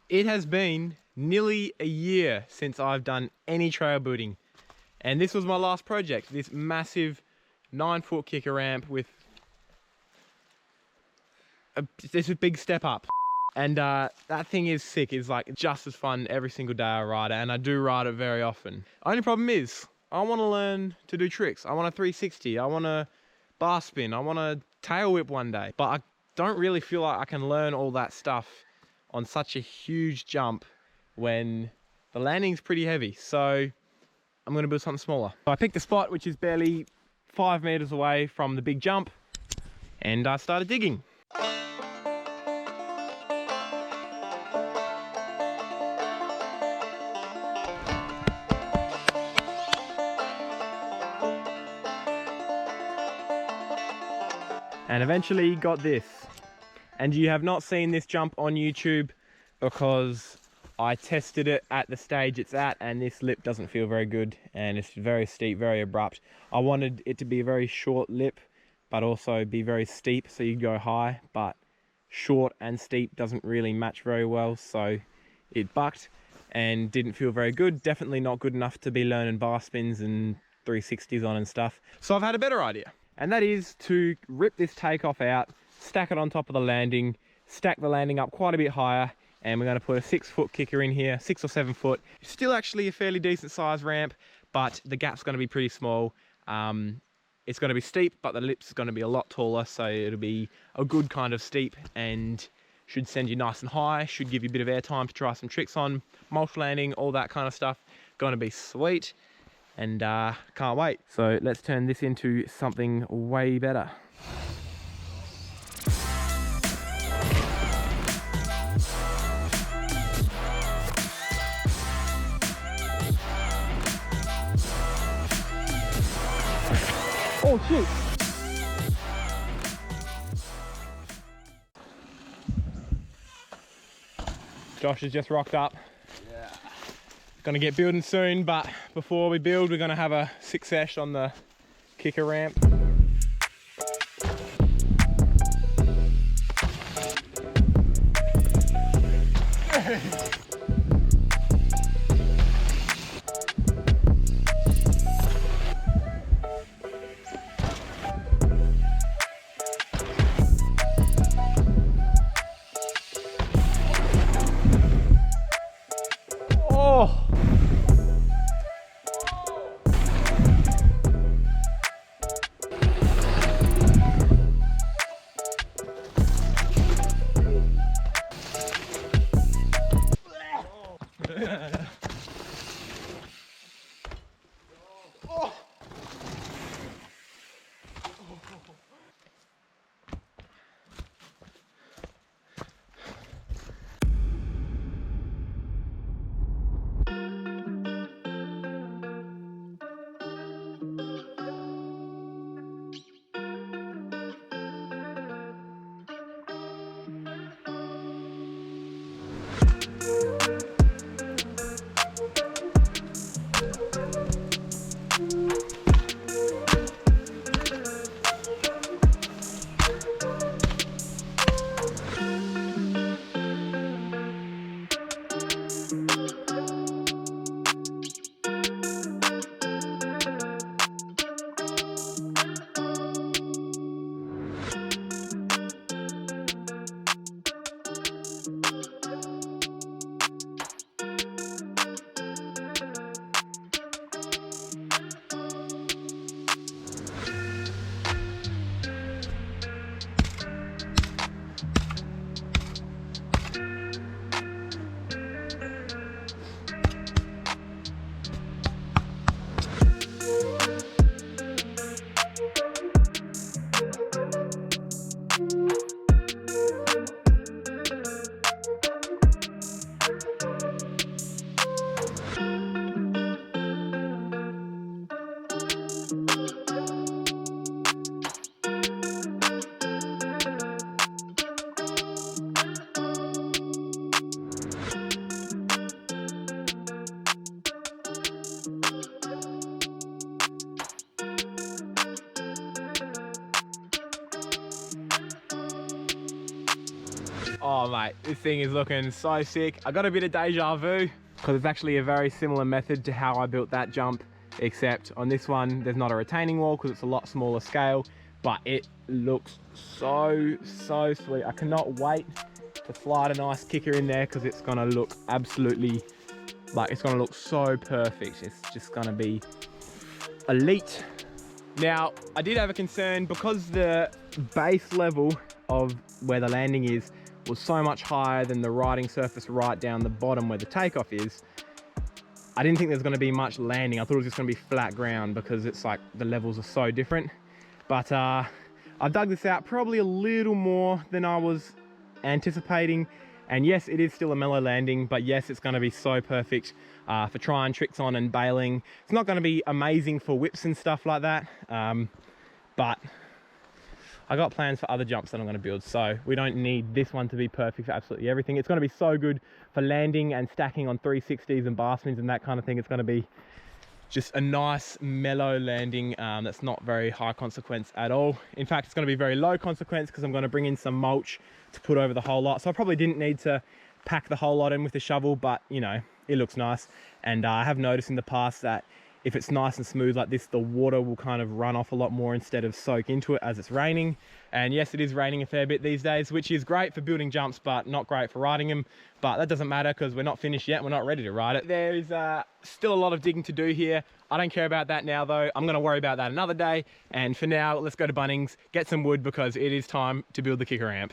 It has been nearly a year since I've done any trail building. And this was my last project, this massive 9-foot kicker ramp with this big step up. And that thing is sick. It's like just as fun every single day I ride it, and I do ride it very often. Only problem is, I want to learn to do tricks. I want a 360, I want a bar spin, I want a tail whip one day. But I don't really feel like I can learn all that stuff on such a huge jump when the landing's pretty heavy. So I'm gonna build something smaller. So I picked a spot which is barely 5 meters away from the big jump, and I started digging. And eventually got this. And you have not seen this jump on YouTube because I tested it at the stage it's at, and this lip doesn't feel very good, and it's very steep, very abrupt. I wanted it to be a very short lip, but also be very steep so you go high, but short and steep doesn't really match very well, so it bucked and didn't feel very good. Definitely not good enough to be learning bar spins and 360s on and stuff. So I've had a better idea, and that is to rip this takeoff out, stack it on top of the landing, stack the landing up quite a bit higher, and we're going to put a 6-foot kicker in here, 6 or 7 foot. It's still actually a fairly decent size ramp, but the gap's going to be pretty small. It's going to be steep, but the lip's going to be a lot taller, so it'll be a good kind of steep and should send you nice and high, should give you a bit of air time to try some tricks on, mulch landing, all that kind of stuff. Going to be sweet, and can't wait. So let's turn this into something way better. Oh shoot! Josh has just rocked up. Yeah. Gonna get building soon, but before we build, we're gonna have a 6-sesh on the kicker ramp. Oh mate, this thing is looking so sick. I got a bit of deja vu because it's actually a very similar method to how I built that jump, except on this one there's not a retaining wall because it's a lot smaller scale, but it looks so sweet. I cannot wait to slide a nice kicker in there because it's gonna look absolutely, like, it's gonna look so perfect. It's just gonna be elite. Now, I did have a concern because the base level of where the landing is was so much higher than the riding surface right down the bottom where the takeoff is. I didn't think there's going to be much landing. I thought it was just going to be flat ground because it's like the levels are so different. But I've dug this out probably a little more than I was anticipating. And yes, it is still a mellow landing, but yes, it's going to be so perfect for trying tricks on and bailing. It's not going to be amazing for whips and stuff like that, but I got plans for other jumps that I'm going to build, so we don't need this one to be perfect for absolutely everything. It's going to be so good for landing and stacking on 360s and bar spins and that kind of thing. It's going to be just a nice mellow landing that's not very high consequence at all. In fact, it's going to be very low consequence because I'm going to bring in some mulch to put over the whole lot. So I probably didn't need to pack the whole lot in with the shovel, but you know, it looks nice. And I have noticed in the past that if it's nice and smooth like this, the water will kind of run off a lot more instead of soak into it as it's raining. And yes, it is raining a fair bit these days, which is great for building jumps, but not great for riding them. But that doesn't matter because we're not finished yet. We're not ready to ride it. There is still a lot of digging to do here. I don't care about that now though. I'm gonna worry about that another day. And for now, let's go to Bunnings, get some wood because it is time to build the kicker ramp.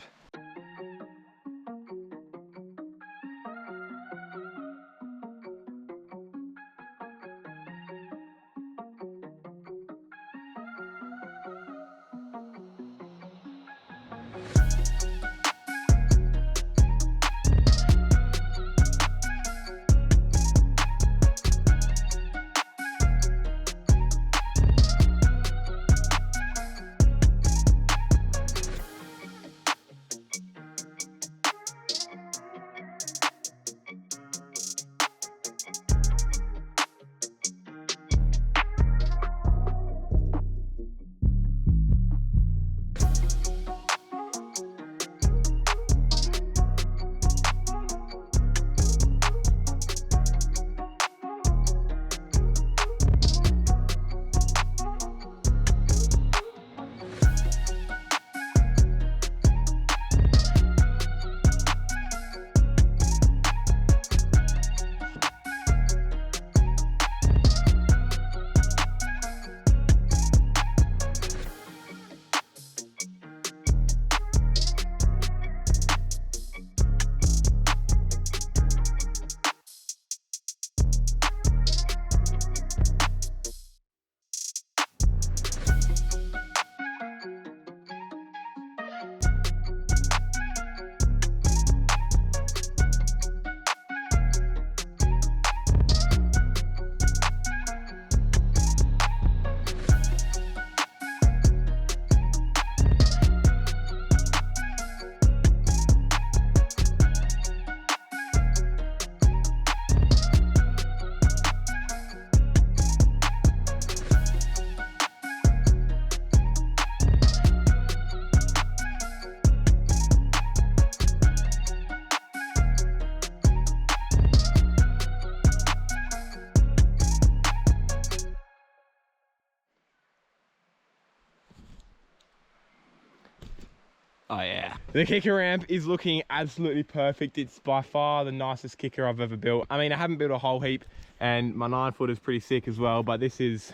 Oh yeah. The kicker ramp is looking absolutely perfect. It's by far the nicest kicker I've ever built. I mean, I haven't built a whole heap and my 9-foot is pretty sick as well, but this is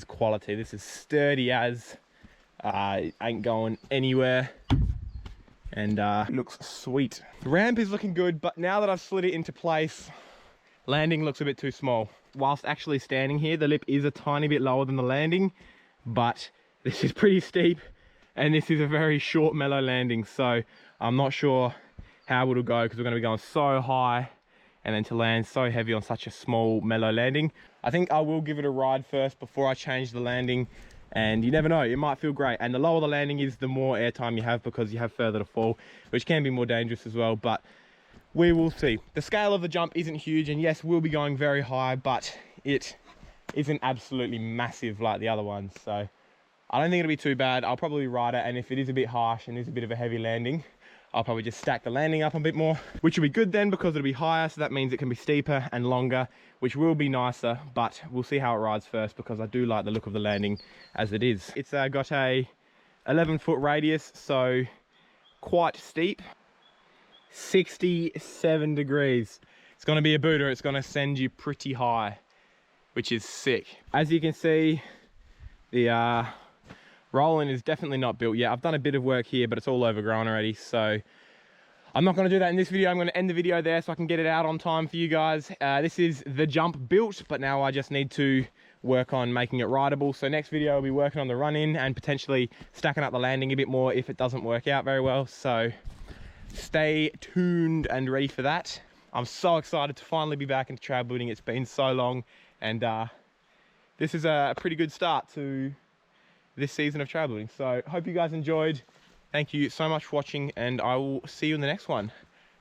quality. This is sturdy as, ain't going anywhere, and looks sweet. The ramp is looking good, but now that I've slid it into place, landing looks a bit too small. Whilst actually standing here, the lip is a tiny bit lower than the landing, but this is pretty steep. And this is a very short mellow landing, so I'm not sure how it'll go because we're going to be going so high and then to land so heavy on such a small mellow landing. I think I will give it a ride first before I change the landing, and you never know, it might feel great. And the lower the landing is, the more airtime you have because you have further to fall, which can be more dangerous as well, but we will see. The scale of the jump isn't huge, and yes, we'll be going very high, but it isn't absolutely massive like the other ones, so I don't think it'll be too bad. I'll probably ride it, and if it is a bit harsh and is a bit of a heavy landing, I'll probably just stack the landing up a bit more, which will be good then because it'll be higher, so that means it can be steeper and longer, which will be nicer, but we'll see how it rides first because I do like the look of the landing as it is. It's got a 11-foot radius, so quite steep. 67 degrees. It's going to be a booter. It's going to send you pretty high, which is sick. As you can see, the rolling is definitely not built yet. I've done a bit of work here, but it's all overgrown already, so I'm not going to do that in this video. I'm going to end the video there so I can get it out on time for you guys. This is the jump built, but now I just need to work on making it rideable. So next video I'll be working on the run-in and potentially stacking up the landing a bit more if it doesn't work out very well. So stay tuned and ready for that. I'm so excited to finally be back into trail building. It's been so long, and this is a pretty good start to this season of trail building. So hope you guys enjoyed. Thank you so much for watching, and I will see you in the next one.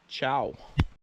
Ciao.